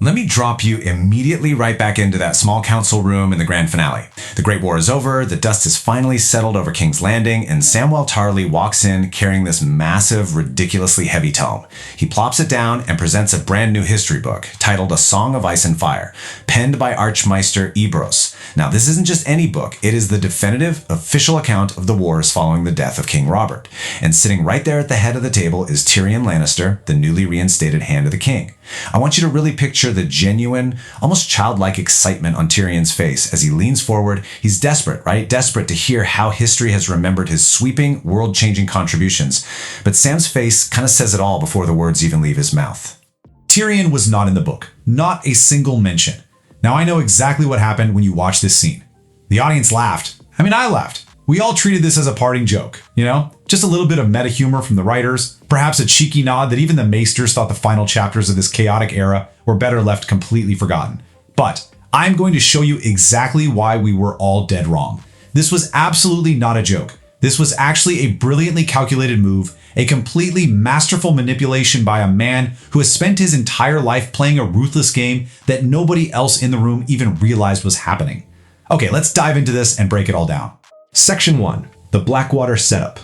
Let me drop you immediately right back into that small council room in the grand finale. The Great War is over, the dust is finally settled over King's Landing, and Samwell Tarly walks in carrying this massive, ridiculously heavy tome. He plops it down and presents a brand new history book titled A Song of Ice and Fire, penned by Archmeister Ibros. Now, this isn't just any book, it is the definitive, official account of the wars following the death of King Robert. And sitting right there at the head of the table is Tyrion Lannister, the newly reinstated Hand of the King. I want you to really picture the genuine, almost childlike excitement on Tyrion's face as he leans forward. He's desperate, right? Desperate to hear how history has remembered his sweeping, world-changing contributions. But Sam's face kind of says it all before the words even leave his mouth. Tyrion was not in the book. Not a single mention. Now I know exactly what happened when you watched this scene. The audience laughed. I mean, I laughed. We all treated this as a parting joke, you know? Just a little bit of meta humor from the writers, perhaps a cheeky nod that even the maesters thought the final chapters of this chaotic era were better left completely forgotten. But I'm going to show you exactly why we were all dead wrong. This was absolutely not a joke. This was actually a brilliantly calculated move, a completely masterful manipulation by a man who has spent his entire life playing a ruthless game that nobody else in the room even realized was happening. Okay, let's dive into this and break it all down. Section 1. The Blackwater Setup.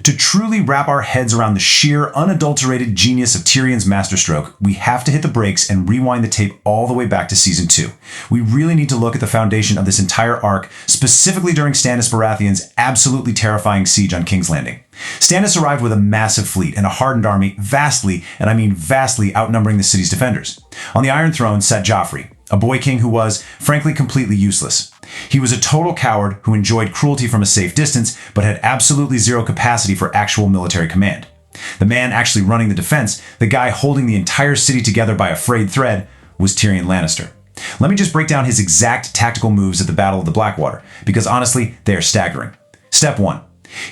To truly wrap our heads around the sheer, unadulterated genius of Tyrion's masterstroke, we have to hit the brakes and rewind the tape all the way back to Season 2. We really need to look at the foundation of this entire arc, specifically during Stannis Baratheon's absolutely terrifying siege on King's Landing. Stannis arrived with a massive fleet and a hardened army vastly, and I mean vastly, outnumbering the city's defenders. On the Iron Throne sat Joffrey, a boy king who was, frankly, completely useless. He was a total coward who enjoyed cruelty from a safe distance, but had absolutely zero capacity for actual military command. The man actually running the defense, the guy holding the entire city together by a frayed thread, was Tyrion Lannister. Let me just break down his exact tactical moves at the Battle of the Blackwater, because honestly, they are staggering. Step 1.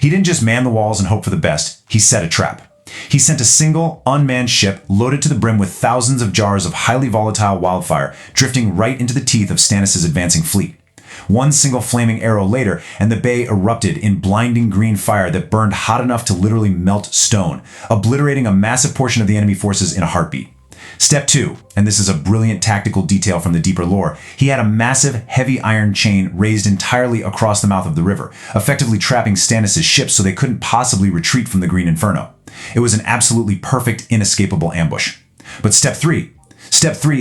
He didn't just man the walls and hope for the best, he set a trap. He sent a single, unmanned ship loaded to the brim with thousands of jars of highly volatile wildfire, drifting right into the teeth of Stannis' advancing fleet. One single flaming arrow later, and the bay erupted in blinding green fire that burned hot enough to literally melt stone, obliterating a massive portion of the enemy forces in a heartbeat. Step 2, and this is a brilliant tactical detail from the deeper lore, he had a massive, heavy iron chain raised entirely across the mouth of the river, effectively trapping Stannis' ships so they couldn't possibly retreat from the Green Inferno. It was an absolutely perfect, inescapable ambush. But Step 3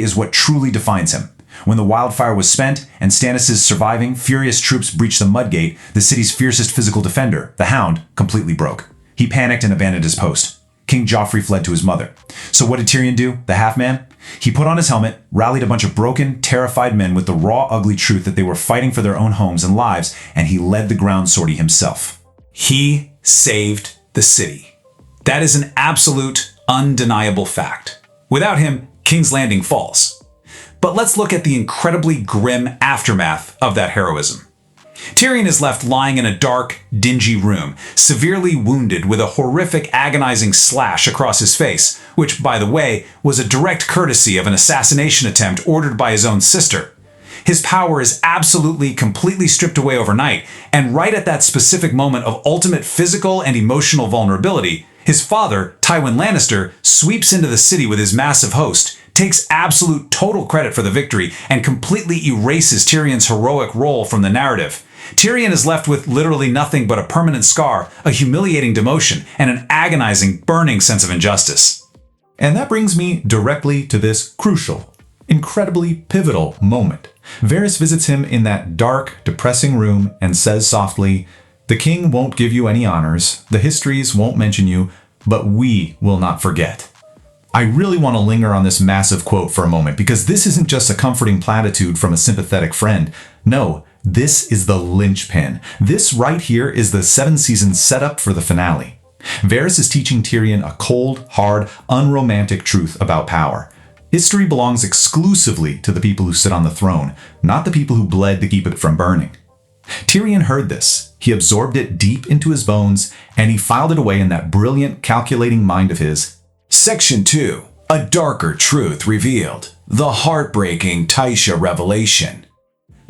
is what truly defines him. When the wildfire was spent and Stannis' surviving, furious troops breached the Mudgate, the city's fiercest physical defender, the Hound, completely broke. He panicked and abandoned his post. King Joffrey fled to his mother. So what did Tyrion do, the half-man? He put on his helmet, rallied a bunch of broken, terrified men with the raw, ugly truth that they were fighting for their own homes and lives, and he led the ground sortie himself. He saved the city. That is an absolute, undeniable fact. Without him, King's Landing falls. But let's look at the incredibly grim aftermath of that heroism. Tyrion is left lying in a dark, dingy room, severely wounded with a horrific, agonizing slash across his face, which, by the way, was a direct courtesy of an assassination attempt ordered by his own sister. His power is absolutely, completely stripped away overnight, and right at that specific moment of ultimate physical and emotional vulnerability, his father, Tywin Lannister, sweeps into the city with his massive host, takes absolute total credit for the victory, and completely erases Tyrion's heroic role from the narrative. Tyrion is left with literally nothing but a permanent scar, a humiliating demotion, and an agonizing, burning sense of injustice. And that brings me directly to this crucial, incredibly pivotal moment. Varys visits him in that dark, depressing room and says softly, "The king won't give you any honors, the histories won't mention you, but we will not forget." I really want to linger on this massive quote for a moment, because this isn't just a comforting platitude from a sympathetic friend. No, this is the linchpin. This right here is the 7-season setup for the finale. Varys is teaching Tyrion a cold, hard, unromantic truth about power. History belongs exclusively to the people who sit on the throne, not the people who bled to keep it from burning. Tyrion heard this. He absorbed it deep into his bones, and he filed it away in that brilliant, calculating mind of his. Section 2. A darker truth revealed. The heartbreaking Tysha revelation.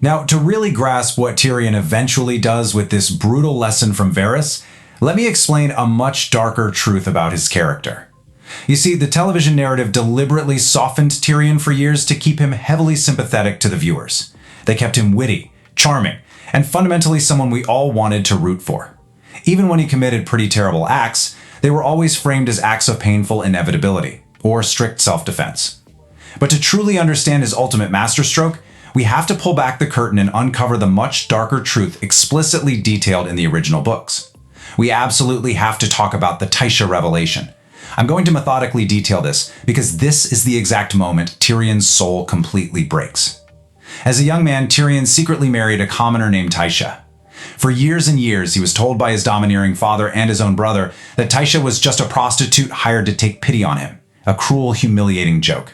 Now, to really grasp what Tyrion eventually does with this brutal lesson from Varys, let me explain a much darker truth about his character. You see, the television narrative deliberately softened Tyrion for years to keep him heavily sympathetic to the viewers. They kept him witty, charming, and fundamentally someone we all wanted to root for. Even when he committed pretty terrible acts, they were always framed as acts of painful inevitability, or strict self-defense. But to truly understand his ultimate masterstroke, we have to pull back the curtain and uncover the much darker truth explicitly detailed in the original books. We absolutely have to talk about the Tysha revelation. I'm going to methodically detail this because this is the exact moment Tyrion's soul completely breaks. As a young man, Tyrion secretly married a commoner named Tysha. For years and years, he was told by his domineering father and his own brother that Tysha was just a prostitute hired to take pity on him, a cruel, humiliating joke.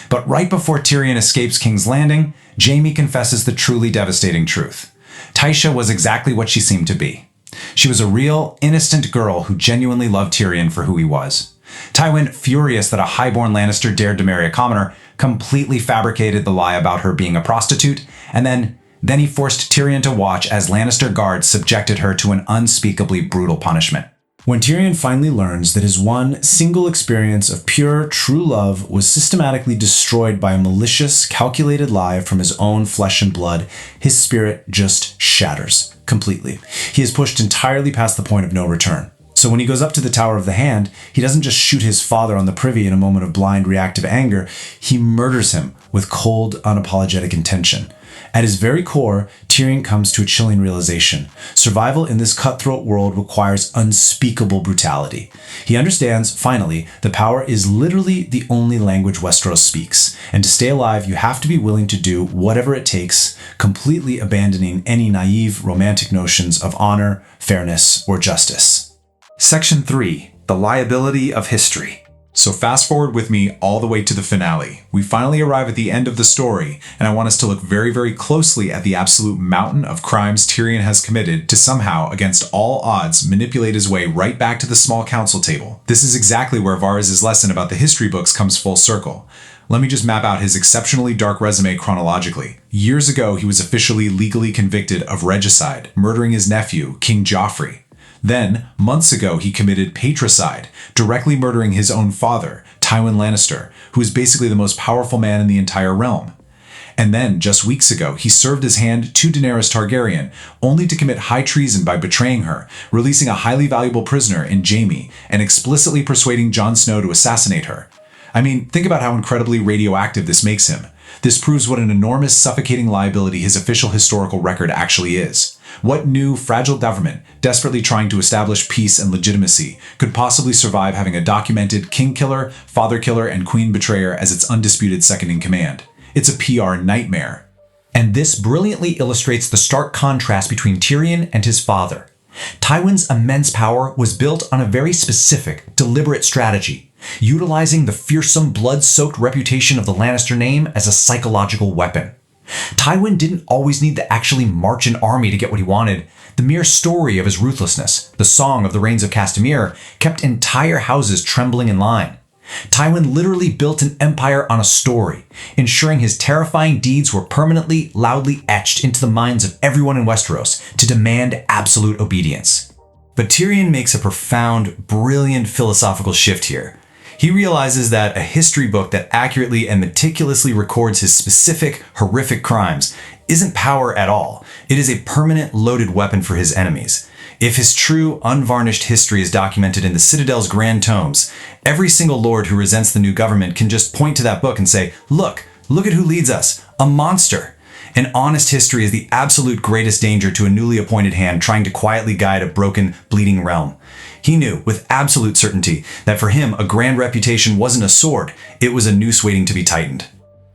But right before Tyrion escapes King's Landing, Jaime confesses the truly devastating truth. Tysha was exactly what she seemed to be. She was a real, innocent girl who genuinely loved Tyrion for who he was. Tywin, furious that a highborn Lannister dared to marry a commoner, completely fabricated the lie about her being a prostitute, and then he forced Tyrion to watch as Lannister guards subjected her to an unspeakably brutal punishment. When Tyrion finally learns that his one single experience of pure, true love was systematically destroyed by a malicious, calculated lie from his own flesh and blood, his spirit just shatters completely. He is pushed entirely past the point of no return. So when he goes up to the Tower of the Hand, he doesn't just shoot his father on the privy in a moment of blind reactive anger, he murders him with cold, unapologetic intention. At his very core, Tyrion comes to a chilling realization. Survival in this cutthroat world requires unspeakable brutality. He understands, finally, that power is literally the only language Westeros speaks, and to stay alive, you have to be willing to do whatever it takes, completely abandoning any naive, romantic notions of honor, fairness, or justice. Section 3. The Liability of History. So fast forward with me all the way to the finale. We finally arrive at the end of the story, and I want us to look very, very closely at the absolute mountain of crimes Tyrion has committed to somehow, against all odds, manipulate his way right back to the small council table. This is exactly where Varys' lesson about the history books comes full circle. Let me just map out his exceptionally dark resume chronologically. Years ago, he was officially legally convicted of regicide, murdering his nephew, King Joffrey. Then, months ago, he committed patricide, directly murdering his own father, Tywin Lannister, who is basically the most powerful man in the entire realm. And then, just weeks ago, he served his hand to Daenerys Targaryen, only to commit high treason by betraying her, releasing a highly valuable prisoner in Jaime, and explicitly persuading Jon Snow to assassinate her. I mean, think about how incredibly radioactive this makes him. This proves what an enormous, suffocating liability his official historical record actually is. What new, fragile government, desperately trying to establish peace and legitimacy, could possibly survive having a documented king killer, father killer, and queen betrayer as its undisputed second-in-command? It's a PR nightmare. And this brilliantly illustrates the stark contrast between Tyrion and his father. Tywin's immense power was built on a very specific, deliberate strategy, utilizing the fearsome, blood-soaked reputation of the Lannister name as a psychological weapon. Tywin didn't always need to actually march an army to get what he wanted. The mere story of his ruthlessness, the song of the Rains of Castamere, kept entire houses trembling in line. Tywin literally built an empire on a story, ensuring his terrifying deeds were permanently, loudly etched into the minds of everyone in Westeros to demand absolute obedience. But Tyrion makes a profound, brilliant philosophical shift here. He realizes that a history book that accurately and meticulously records his specific, horrific crimes isn't power at all. It is a permanent, loaded weapon for his enemies. If his true, unvarnished history is documented in the Citadel's grand tomes, every single lord who resents the new government can just point to that book and say, look at who leads us, a monster. An honest history is the absolute greatest danger to a newly appointed hand trying to quietly guide a broken, bleeding realm. He knew, with absolute certainty, that for him, a grand reputation wasn't a sword, it was a noose waiting to be tightened.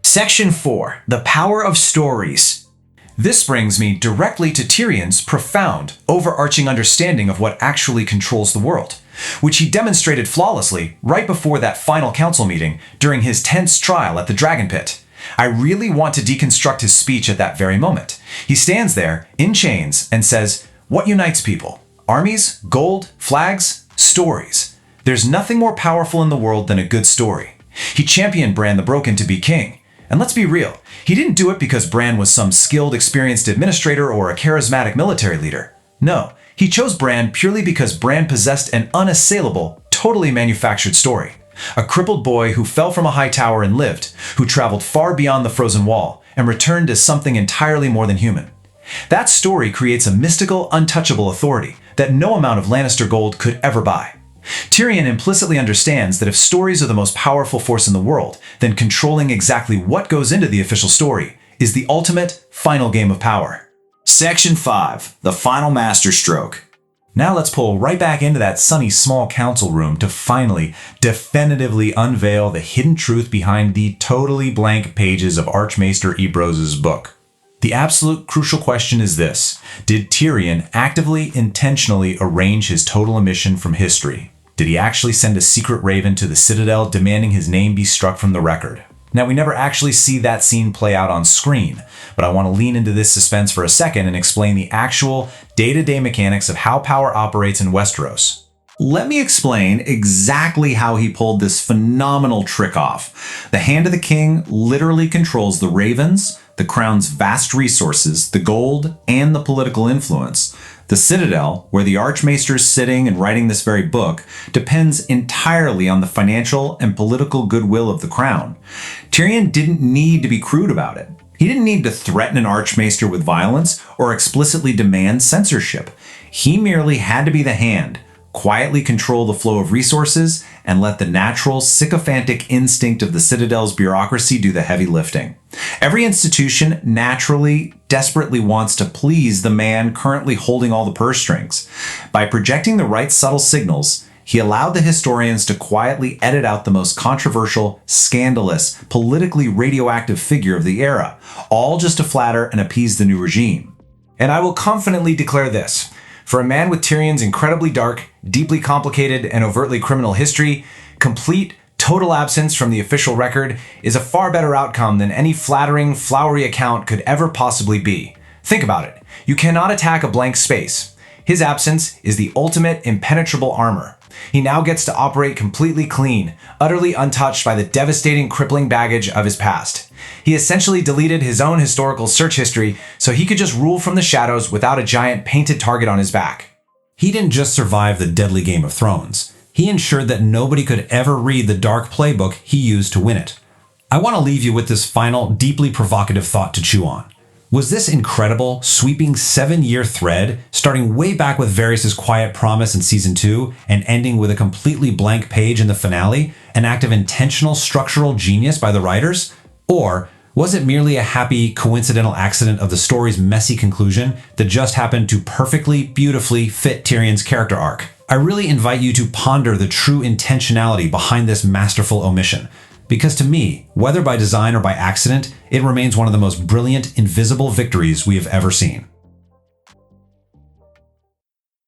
Section 4. The Power of Stories. This brings me directly to Tyrion's profound, overarching understanding of what actually controls the world, which he demonstrated flawlessly right before that final council meeting during his tense trial at the Dragon Pit. I really want to deconstruct his speech at that very moment. He stands there, in chains, and says, "What unites people? Armies, gold, flags, stories. There's nothing more powerful in the world than a good story." He championed Bran the Broken to be king. And let's be real, he didn't do it because Bran was some skilled, experienced administrator or a charismatic military leader. No, he chose Bran purely because Bran possessed an unassailable, totally manufactured story. A crippled boy who fell from a high tower and lived, who traveled far beyond the frozen wall and returned as something entirely more than human. That story creates a mystical, untouchable authority that no amount of Lannister gold could ever buy. Tyrion implicitly understands that if stories are the most powerful force in the world, then controlling exactly what goes into the official story is the ultimate, final game of power. Section 5. The Final Masterstroke. Now let's pull right back into that sunny small council room to finally, definitively unveil the hidden truth behind the totally blank pages of Archmaester Ebros's book. The absolute crucial question is this: did Tyrion actively, intentionally arrange his total omission from history? Did he actually send a secret raven to the Citadel demanding his name be struck from the record? Now, we never actually see that scene play out on screen, but I want to lean into this suspense for a second and explain the actual day-to-day mechanics of how power operates in Westeros. Let me explain exactly how he pulled this phenomenal trick off. The Hand of the King literally controls the ravens, the crown's vast resources, the gold, and the political influence. The Citadel, where the Archmaester is sitting and writing this very book, depends entirely on the financial and political goodwill of the crown. Tyrion didn't need to be crude about it. He didn't need to threaten an Archmaester with violence or explicitly demand censorship. He merely had to be the hand, quietly control the flow of resources, and let the natural, sycophantic instinct of the Citadel's bureaucracy do the heavy lifting. Every institution naturally, desperately wants to please the man currently holding all the purse strings. By projecting the right subtle signals, he allowed the historians to quietly edit out the most controversial, scandalous, politically radioactive figure of the era, all just to flatter and appease the new regime. And I will confidently declare this: for a man with Tyrion's incredibly dark, deeply complicated, and overtly criminal history, complete, total absence from the official record is a far better outcome than any flattering, flowery account could ever possibly be. Think about it. You cannot attack a blank space. His absence is the ultimate impenetrable armor. He now gets to operate completely clean, utterly untouched by the devastating, crippling baggage of his past. He essentially deleted his own historical search history so he could just rule from the shadows without a giant painted target on his back. He didn't just survive the deadly Game of Thrones. He ensured that nobody could ever read the dark playbook he used to win it. I want to leave you with this final, deeply provocative thought to chew on. Was this incredible, sweeping 7-year thread, starting way back with Varys' quiet promise in Season 2 and ending with a completely blank page in the finale, an act of intentional structural genius by the writers? Or was it merely a happy, coincidental accident of the story's messy conclusion that just happened to perfectly, beautifully fit Tyrion's character arc? I really invite you to ponder the true intentionality behind this masterful omission. Because to me, whether by design or by accident, it remains one of the most brilliant, invisible victories we have ever seen.